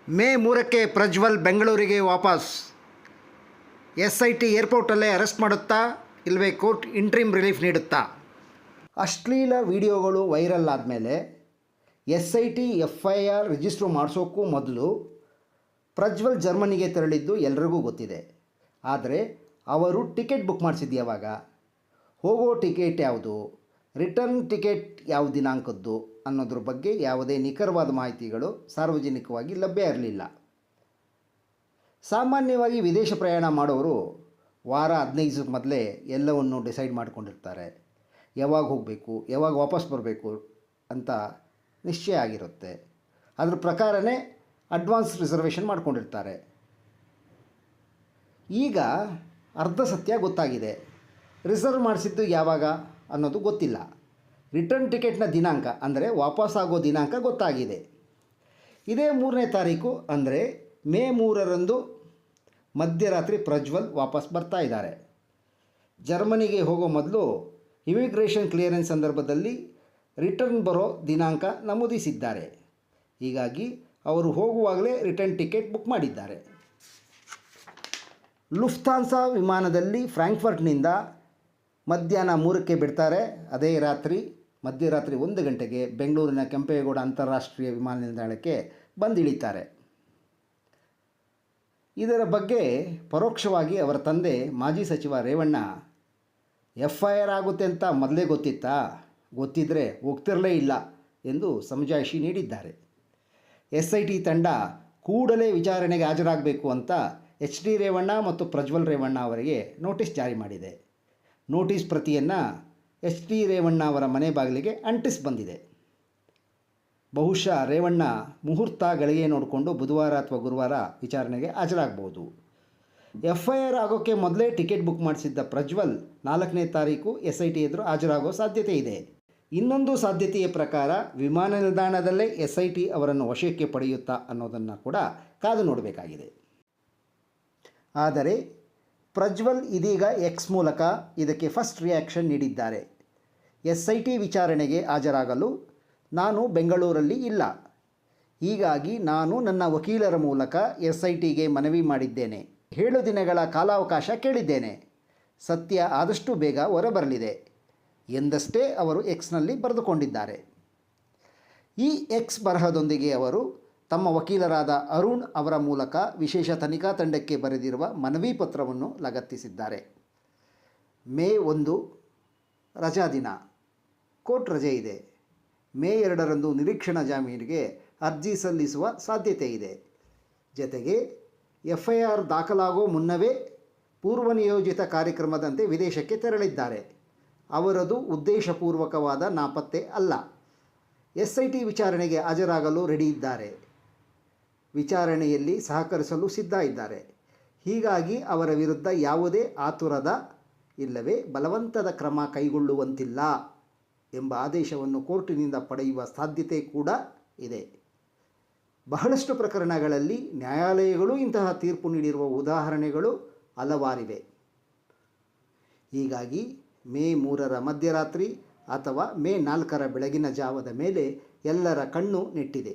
ಮೇ 3ಕ್ಕೆ ಪ್ರಜ್ವಲ್ ಬೆಂಗಳೂರಿಗೆ ವಾಪಸ್. SIT ಏರ್ಪೋರ್ಟಲ್ಲೇ arrest ಮಾಡುತ್ತಾ ಇಲ್ಲವೇ ಕೋರ್ಟ್ ಇಂಟ್ರೀಮ್ ರಿಲೀಫ್ ನೀಡುತ್ತಾ? ಅಶ್ಲೀಲ ವಿಡಿಯೋಗಳು ವೈರಲ್ ಆದಮೇಲೆ SIT FIR ರಿಜಿಸ್ಟ್ರು ಮಾಡಿಸೋಕ್ಕೂ ಮೊದಲು ಪ್ರಜ್ವಲ್ ಜರ್ಮನಿಗೆ ತೆರಳಿದ್ದು ಎಲ್ರಿಗೂ ಗೊತ್ತಿದೆ. ಆದರೆ ಅವರು ಟಿಕೆಟ್ ಬುಕ್ ಮಾಡಿಸಿದ್ದು ಯಾವಾಗ, ಹೋಗೋ ಟಿಕೆಟ್ ಯಾವುದು, ರಿಟರ್ನ್ ಟಿಕೆಟ್ ಯಾವ ದಿನಾಂಕದ್ದು ಅನ್ನೋದ್ರ ಬಗ್ಗೆ ಯಾವುದೇ ನಿಖರವಾದ ಮಾಹಿತಿಗಳು ಸಾರ್ವಜನಿಕವಾಗಿ ಲಭ್ಯ ಇರಲಿಲ್ಲ. ಸಾಮಾನ್ಯವಾಗಿ ವಿದೇಶ ಪ್ರಯಾಣ ಮಾಡೋರು ವಾರ 15 ದಿವಸಕ್ಕೆ ಮೊದಲೇ ಎಲ್ಲವನ್ನು ಡಿಸೈಡ್ ಮಾಡ್ಕೊಂಡಿರ್ತಾರೆ. ಯಾವಾಗ ಹೋಗಬೇಕು, ಯಾವಾಗ ವಾಪಸ್ ಬರಬೇಕು ಅಂತ ನಿಶ್ಚಯ ಆಗಿರುತ್ತೆ. ಅದ್ರ ಪ್ರಕಾರನೇ ಅಡ್ವಾನ್ಸ್ ರಿಸರ್ವೇಷನ್ ಮಾಡ್ಕೊಂಡಿರ್ತಾರೆ. ಈಗ ಅರ್ಧ ಸತ್ಯ ಗೊತ್ತಾಗಿದೆ. ರಿಸರ್ವ್ ಮಾಡಿಸಿದ್ದು ಯಾವಾಗ ಅನ್ನೋದು ಗೊತ್ತಿಲ್ಲ. ರಿಟರ್ನ್ ಟಿಕೆಟ್ನ ದಿನಾಂಕ ಅಂದರೆ ವಾಪಸ್ಸಾಗೋ ದಿನಾಂಕ ಗೊತ್ತಾಗಿದೆ. ಇದೇ 3ನೇ ತಾರೀಕು ಅಂದರೆ ಮೇ 3ರಂದು ಮಧ್ಯರಾತ್ರಿ ಪ್ರಜ್ವಲ್ ವಾಪಸ್ ಬರ್ತಾ ಇದ್ದಾರೆ. ಜರ್ಮನಿಗೆ ಹೋಗೋ ಮೊದಲು ಇಮಿಗ್ರೇಷನ್ ಕ್ಲಿಯರೆನ್ಸ್ ಸಂದರ್ಭದಲ್ಲಿ ರಿಟರ್ನ್ ಬರೋ ದಿನಾಂಕ ನಮೂದಿಸಿದ್ದಾರೆ. ಹೀಗಾಗಿ ಅವರು ಹೋಗುವಾಗಲೇ ರಿಟರ್ನ್ ಟಿಕೆಟ್ ಬುಕ್ ಮಾಡಿದ್ದಾರೆ. ಲುಫ್ತಾನ್ಸಾ ವಿಮಾನದಲ್ಲಿ ಫ್ರಾಂಕ್ಫರ್ಟ್ನಿಂದ ಮಧ್ಯಾಹ್ನ 3ಕ್ಕೆ ಬಿಡ್ತಾರೆ. ಅದೇ ರಾತ್ರಿ ಮಧ್ಯರಾತ್ರಿ 1 ಗಂಟೆಗೆ ಬೆಂಗಳೂರಿನ ಕೆಂಪೇಗೌಡ ಅಂತಾರಾಷ್ಟ್ರೀಯ ವಿಮಾನ ನಿಲ್ದಾಣಕ್ಕೆ ಬಂದಿಳಿತಾರೆ. ಇದರ ಬಗ್ಗೆ ಪರೋಕ್ಷವಾಗಿ ಅವರ ತಂದೆ ಮಾಜಿ ಸಚಿವ ರೇವಣ್ಣ FIR ಆಗುತ್ತೆ ಅಂತ ಮೊದಲೇ ಗೊತ್ತಿತ್ತಾ, ಗೊತ್ತಿದ್ದರೆ ಹೋಗ್ತಿರಲೇ ಇಲ್ಲ ಎಂದು ಸಮಜಾಯಿಷಿ ನೀಡಿದ್ದಾರೆ. SIT ತಂಡ ಕೂಡಲೇ ವಿಚಾರಣೆಗೆ ಹಾಜರಾಗಬೇಕು ಅಂತ HD ರೇವಣ್ಣ ಮತ್ತು ಪ್ರಜ್ವಲ್ ರೇವಣ್ಣ ಅವರಿಗೆ ನೋಟಿಸ್ ಜಾರಿ ಮಾಡಿದೆ. ನೋಟಿಸ್ ಪ್ರತಿಯನ್ನು HD ರೇವಣ್ಣ ಅವರ ಮನೆ ಬಾಗಿಲಿಗೆ ಅಂಟಿಸಿ ಬಂದಿದೆ. ಬಹುಶಃ ರೇವಣ್ಣ ಮುಹೂರ್ತ ಗಳಿಗೆ ನೋಡಿಕೊಂಡು ಬುಧವಾರ ಅಥವಾ ಗುರುವಾರ ವಿಚಾರಣೆಗೆ ಹಾಜರಾಗಬಹುದು. FIR ಆಗೋಕ್ಕೆ ಮೊದಲೇ ಟಿಕೆಟ್ ಬುಕ್ ಮಾಡಿಸಿದ್ದ ಪ್ರಜ್ವಲ್ 4ನೇ ತಾರೀಕು SIT ಎದುರು ಹಾಜರಾಗೋ ಸಾಧ್ಯತೆ ಇದೆ. ಇನ್ನೊಂದು ಸಾಧ್ಯತೆಯ ಪ್ರಕಾರ ವಿಮಾನ ನಿಲ್ದಾಣದಲ್ಲೇ SIT ಅವರನ್ನು ವಶಕ್ಕೆ ಪಡೆಯುತ್ತಾ ಅನ್ನೋದನ್ನು ಕೂಡ ಕಾದು ನೋಡಬೇಕಾಗಿದೆ. ಆದರೆ ಪ್ರಜ್ವಲ್ ಇದೀಗ X ಮೂಲಕ ಇದಕ್ಕೆ ಫಸ್ಟ್ ರಿಯಾಕ್ಷನ್ ನೀಡಿದ್ದಾರೆ. SIT ವಿಚಾರಣೆಗೆ ಹಾಜರಾಗಲು ನಾನು ಬೆಂಗಳೂರಲ್ಲಿ ಇಲ್ಲ. ಹೀಗಾಗಿ ನಾನು ನನ್ನ ವಕೀಲರ ಮೂಲಕ SITಗೆ ಮನವಿ ಮಾಡಿದ್ದೇನೆ. 7 ದಿನಗಳ ಕಾಲಾವಕಾಶ ಕೇಳಿದ್ದೇನೆ. ಸತ್ಯ ಆದಷ್ಟು ಬೇಗ ಹೊರಬರಲಿದೆ ಎಂದಷ್ಟೇ ಅವರು Xನಲ್ಲಿ ಬರೆದುಕೊಂಡಿದ್ದಾರೆ. ಈ X ಬರಹದೊಂದಿಗೆ ಅವರು ತಮ್ಮ ವಕೀಲರಾದ ಅರುಣ್ ಅವರ ಮೂಲಕ ವಿಶೇಷ ತನಿಖಾ ತಂಡಕ್ಕೆ ಬರೆದಿರುವ ಮನವಿ ಪತ್ರವನ್ನು ಲಗತ್ತಿಸಿದ್ದಾರೆ. ಮೇ 1 ರಜಾ ದಿನ, ಕೋರ್ಟ್ ರಜೆ ಇದೆ. ಮೇ 2ರಂದು ನಿರೀಕ್ಷಣಾ ಜಾಮೀನಿಗೆ ಅರ್ಜಿ ಸಲ್ಲಿಸುವ ಸಾಧ್ಯತೆ ಇದೆ. ಜತೆಗೆ FIR ದಾಖಲಾಗೋ ಮುನ್ನವೇ ಪೂರ್ವನಿಯೋಜಿತ ಕಾರ್ಯಕ್ರಮದಂತೆ ವಿದೇಶಕ್ಕೆ ತೆರಳಿದ್ದಾರೆ. ಅವರದು ಉದ್ದೇಶಪೂರ್ವಕವಾದ ನಾಪತ್ತೆ ಅಲ್ಲ. SIT ವಿಚಾರಣೆಗೆ ಹಾಜರಾಗಲು ರೆಡಿ ಇದ್ದಾರೆ. ವಿಚಾರಣೆಯಲ್ಲಿ ಸಹಕರಿಸಲು ಸಿದ್ಧ ಇದ್ದಾರೆ. ಹೀಗಾಗಿ ಅವರ ವಿರುದ್ಧ ಯಾವುದೇ ಆತುರದ ಇಲ್ಲವೇ ಬಲವಂತದ ಕ್ರಮ ಕೈಗೊಳ್ಳುವಂತಿಲ್ಲ ಎಂಬ ಆದೇಶವನ್ನು ಕೋರ್ಟಿನಿಂದ ಪಡೆಯುವ ಸಾಧ್ಯತೆ ಕೂಡ ಇದೆ. ಬಹಳಷ್ಟು ಪ್ರಕರಣಗಳಲ್ಲಿ ನ್ಯಾಯಾಲಯಗಳು ಇಂತಹ ತೀರ್ಪು ನೀಡಿರುವ ಉದಾಹರಣೆಗಳು ಹಲವಾರಿವೆ. ಹೀಗಾಗಿ ಮೇ 3ರ ಮಧ್ಯರಾತ್ರಿ ಅಥವಾ ಮೇ 4ರ ಬೆಳಗಿನ ಜಾವದ ಮೇಲೆ ಎಲ್ಲರ ಕಣ್ಣು ನೆಟ್ಟಿದೆ.